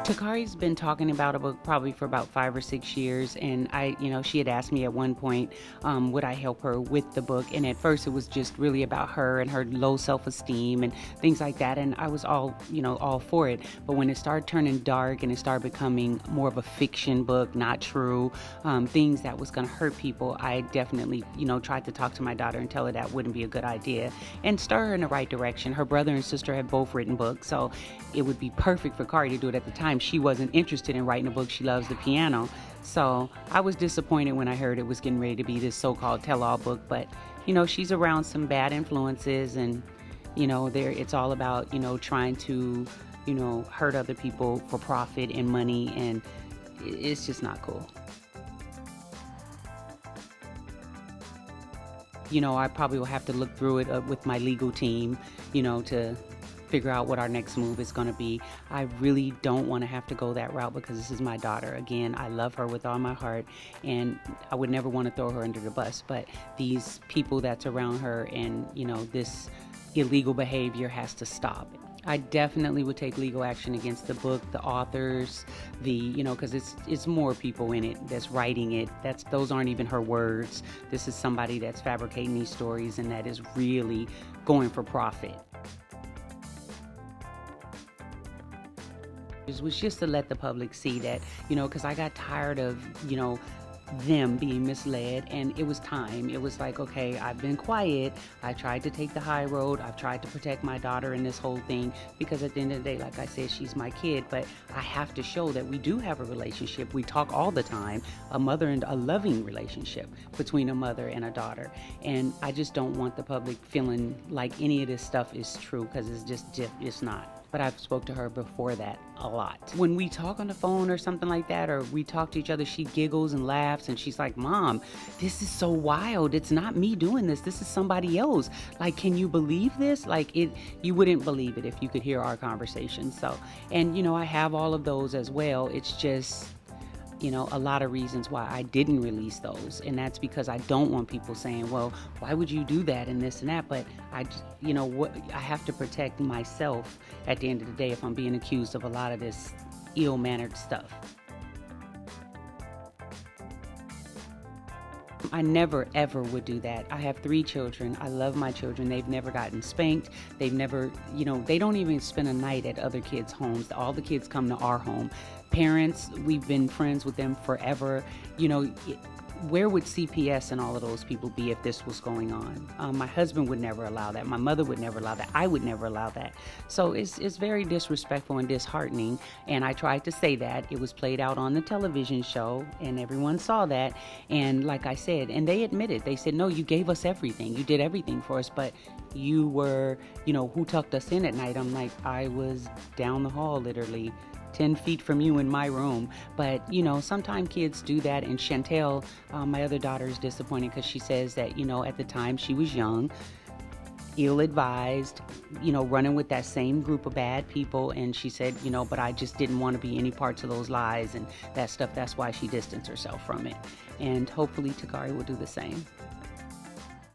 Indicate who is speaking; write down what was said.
Speaker 1: Takari's been talking about a book probably for about 5 or 6 years, and she had asked me at one point, would I help her with the book? And at first it was just really about her and her low self-esteem and things like that, and I was all for it. But when it started turning dark and it started becoming more of a fiction book, not true, things that was going to hurt people, I definitely, tried to talk to my daughter and tell her that wouldn't be a good idea and stir her in the right direction. Her brother and sister had both written books, so it would be perfect for Kari to do it. At the time, she wasn't interested in writing a book. She loves the piano. So I was disappointed when I heard it was getting ready to be this so-called tell-all book. But, she's around some bad influences, and, it's all about, trying to, hurt other people for profit and money, and it's just not cool. I probably will have to look through it with my legal team, to figure out what our next move is going to be. I really don't want to have to go that route because this is my daughter. Again, I love her with all my heart, and I would never want to throw her under the bus. But these people that's around her and, this illegal behavior has to stop. I definitely would take legal action against the book, the authors, because it's more people in it that's writing it. Those aren't even her words. This is somebody that's fabricating these stories and that is really going for profit. It was just to let the public see that, because I got tired of, them being misled, and it was time. It was like, okay, I've been quiet. I tried to take the high road. I've tried to protect my daughter in this whole thing, because at the end of the day, like I said, she's my kid, but I have to show that we do have a relationship. We talk all the time, a mother and a loving relationship between a mother and a daughter. And I just don't want the public feeling like any of this stuff is true, because it's not. But I've spoke to her before that a lot. When we talk on the phone or something like that, or we talk to each other, she giggles and laughs, and she's like, Mom, this is so wild. It's not me doing this. This is somebody else. Like, can you believe this? Like, you wouldn't believe it if you could hear our conversation. So, and I have all of those as well. It's just, a lot of reasons why I didn't release those. And that's because I don't want people saying, well, why would you do that and this and that? But I have to protect myself at the end of the day if I'm being accused of a lot of this ill-mannered stuff. I never, ever would do that. I have 3 children. I love my children. They've never gotten spanked. They've never, they don't even spend a night at other kids' homes. All the kids come to our home. Parents, we've been friends with them forever. Where would CPS and all of those people be if this was going on? My husband would never allow that. My mother would never allow that. I would never allow that. So it's very disrespectful and disheartening. And I tried to say that. It was played out on the television show, and everyone saw that. And like I said, and they admitted, they said, no, you gave us everything. You did everything for us, but you were, who tucked us in at night? I'm like, I was down the hall, literally 10 feet from you in my room. But, sometimes kids do that. And Chantel, my other daughter, is disappointed because she says that, at the time she was young, ill-advised, running with that same group of bad people. And she said, but I just didn't want to be any parts of those lies and that stuff. That's why she distanced herself from it. And hopefully Takari will do the same.